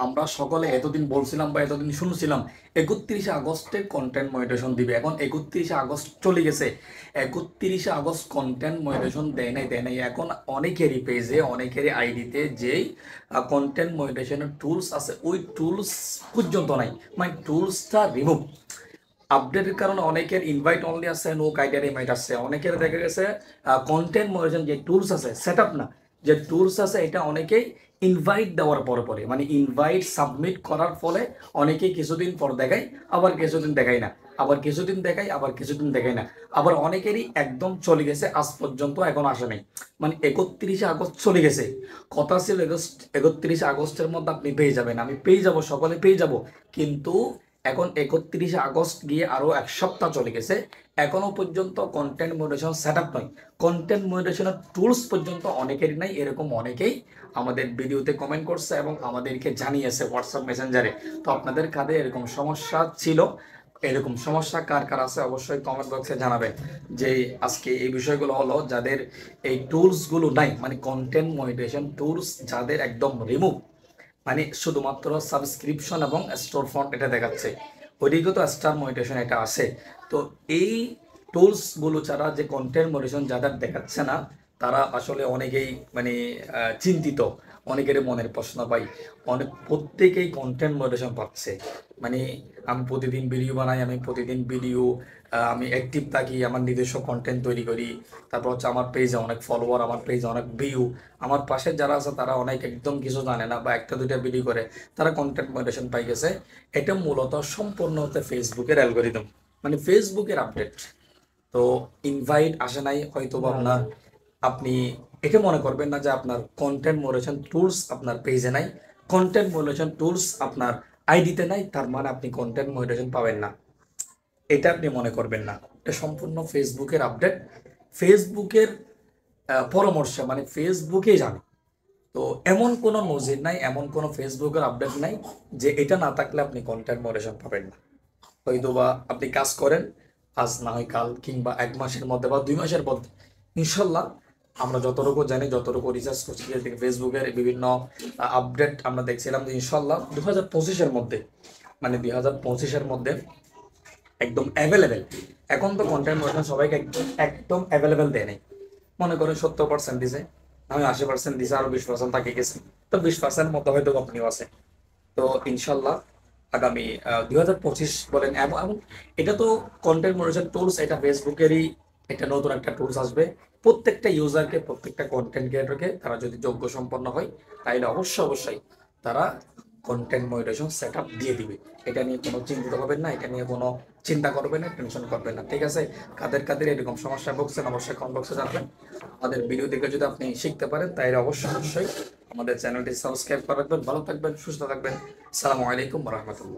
আমরা সকলে এতদিন বলছিলাম বা এতদিন শুনছিলাম 31শে আগস্টের কন্টেন্ট মনিটাইজেশন দিবে। এখন 31শে আগস্ট চলে গেছে, 31শে আগস্ট কন্টেন্ট মনিটাইজেশন দেয় নাই। এখন অনেকেরই পেজে, অনেকেরই আইডিতে যেই কন্টেন্ট মনিটাইজেশনের টুলস আছে ওই টুলস পর্যন্ত নাই, মানে টুলসটা রিমুভ। আপডেটের কারণে অনেকের ইনভাইট অনলি আছে, নো ক্রাইটেরিয়া ইনভাইট আসছে। অনেকের দেখা গেছে কন্টেন্ট মনিটাইজেশন যে টুলস আছে, সেট আপ না, যে টুলস আছে এটা অনেকেই ইনভাইট দেওয়ার পরে পরে, মানে ইনভাইট সাবমিট করার ফলে অনেকেই কিছুদিন পর দেখায়, আবার কিছুদিন দেখায় না, আবার কিছুদিন দেখায়, আবার কিছুদিন দেখায় না। আবার অনেকেরই একদম চলে গেছে, আজ পর্যন্ত এখন আসে নাই। মানে 31শে আগস্ট চলে গেছে, কথা ছিল 31শে আগস্টের মধ্যে আপনি পেয়ে যাবেন, আমি পেয়ে যাব, সকলে পেয়ে যাব। কিন্তু এখন 31শে আগস্ট গিয়ে আরো এক সপ্তাহ চলে গেছে, এখনো পর্যন্ত কন্টেন্ট মনিটাইজেশন সেট আপ নয়, কন্টেন্ট মনিটাইজেশনের টুলস পর্যন্ত অনেকেরই নাই। এরকম অনেকেই আমাদের ভিডিওতে কমেন্ট করছে এবং আমাদেরকে জানিয়েছে হোয়াটসঅ্যাপ মেসেঞ্জারে। তো আপনাদের কাছে এরকম সমস্যা ছিল, এরকম সমস্যা কার কার আছে অবশ্যই কমেন্ট বক্সে জানাবেন। যে আজকে এই বিষয়গুলো হলো, যাদের এই টুলসগুলো নাই, মানে কন্টেন্ট মনিটাইজেশন টুলস যাদের একদম রিমুভ, মানে শুধুমাত্র সাবস্ক্রিপশন এবং স্টোর ফন্ট এটা দেখাচ্ছে, ওইদিকে তো স্টার মনিটাইজেশন এটা আছে। তো এই টুলসগুলো ছাড়া যে কন্টেন্ট মনিটাইজেশন যাদের দেখাচ্ছে না, তারা আসলে অনেকেই মানে চিন্তিত। অনেকের মনের প্রশ্ন পাই, অনেক প্রত্যেকেই কন্টেন্ট মনিটাইজেশন পাচ্ছে। মানে আমি প্রতিদিন ভিডিও বানাই, আমি প্রতিদিন ভিডিও, আমি অ্যাক্টিভ থাকি, আমার নিজস্ব কন্টেন্ট তৈরি করি। তারপর হচ্ছে আমার পেজে অনেক ফলোয়ার, আমার পেজে অনেক ভিউ। আমার পাশে যারা আছে তারা অনেক একদম কিছু জানে না বা একটা দুইটা ভিডিও করে তারা কন্টেন্ট মনিটাইজেশন পাই গেছে। এটা মূলত সম্পূর্ণ হতে ফেসবুকের অ্যালগোরিদম, মানে ফেসবুকের আপডেট। তো ইনভাইট আসে নাই হয়তো বা আপনার, আপনি এটা মনে করবেন না যে আপনার কন্টেন্ট মনিটাইজেশন টুলস আপনার পেজে নাই, কন্টেন্ট মনিটাইজেশন টুলস আপনার আইডিতে নাই, তার মানে আপনি কন্টেন্ট মনিটাইজেশন পাবেন না, এটা আপনি মনে করবেন না। এটা সম্পূর্ণ ফেসবুকের আপডেট, ফেসবুকের পরামর্শ, মানে ফেসবুকেই জানে। তো এমন কোনো নজির নাই, এমন কোনো ফেসবুকের আপডেট নাই যে এটা না থাকলে আপনি কন্টেন্ট মডারেশন পাবেন না। হয়তো বা আপনি কাজ করেন, আজ না হয় কাল, কিংবা 1 মাসের মধ্যে বা 2 মাসের মধ্যে ইনশাল্লাহ। আমরা যতটুকু জানি, যতটুকু রিসার্চ করছি, ফেসবুকের বিভিন্ন আপডেট আমরা দেখছিলাম যে ইনশাল্লাহ 2025-এর মধ্যে, মানে 2025-এর মধ্যে একদম অ্যাভেলেবেল। এখন তো কন্টেন্ট মডারেশন সবাইকে একদম একদম অ্যাভেলেবেল দেয় নাই। মনে করেন 70% দিছে, আমি 80% দিছে, আরো 20% তাকে গেছে। তো 20% মতো হয়তো আপনিও আছে। তো ইনশাল্লাহ আগামী 2025 বলেন, এবং এটা তো কন্টেন্ট মনিটাইজেশন টুলস, এটা ফেসবুকেরই একটা নতুন একটা টুলস আসবে। প্রত্যেকটা ইউজারকে, প্রত্যেকটা কন্টেন্ট ক্রিয়েটরকে, তারা যদি যোগ্য সম্পন্ন হয় তাহলে অবশ্যই অবশ্যই তারা কন্টেন্ট মনিটাইজেশন সেট আপ দিয়ে দিবে। এটা নিয়ে কোনো চিন্তিত হবেন না, এটা নিয়ে কোনো চিন্তা করবেন না, টেনশন করবেন না, ঠিক আছে? কাদের কাদের এরকম সমস্যা ভুগছেন অবশ্যই কমেন্ট বক্সে জানাবেন। আমাদের ভিডিও দেখে যদি আপনি শিখতে পারেন তাহলে অবশ্যই অবশ্যই আমাদের চ্যানেলটি সাবস্ক্রাইব করে রাখবেন। ভালো থাকবেন, সুস্থ থাকবেন। আসসালামু আলাইকুম রহমতুল্লাহ।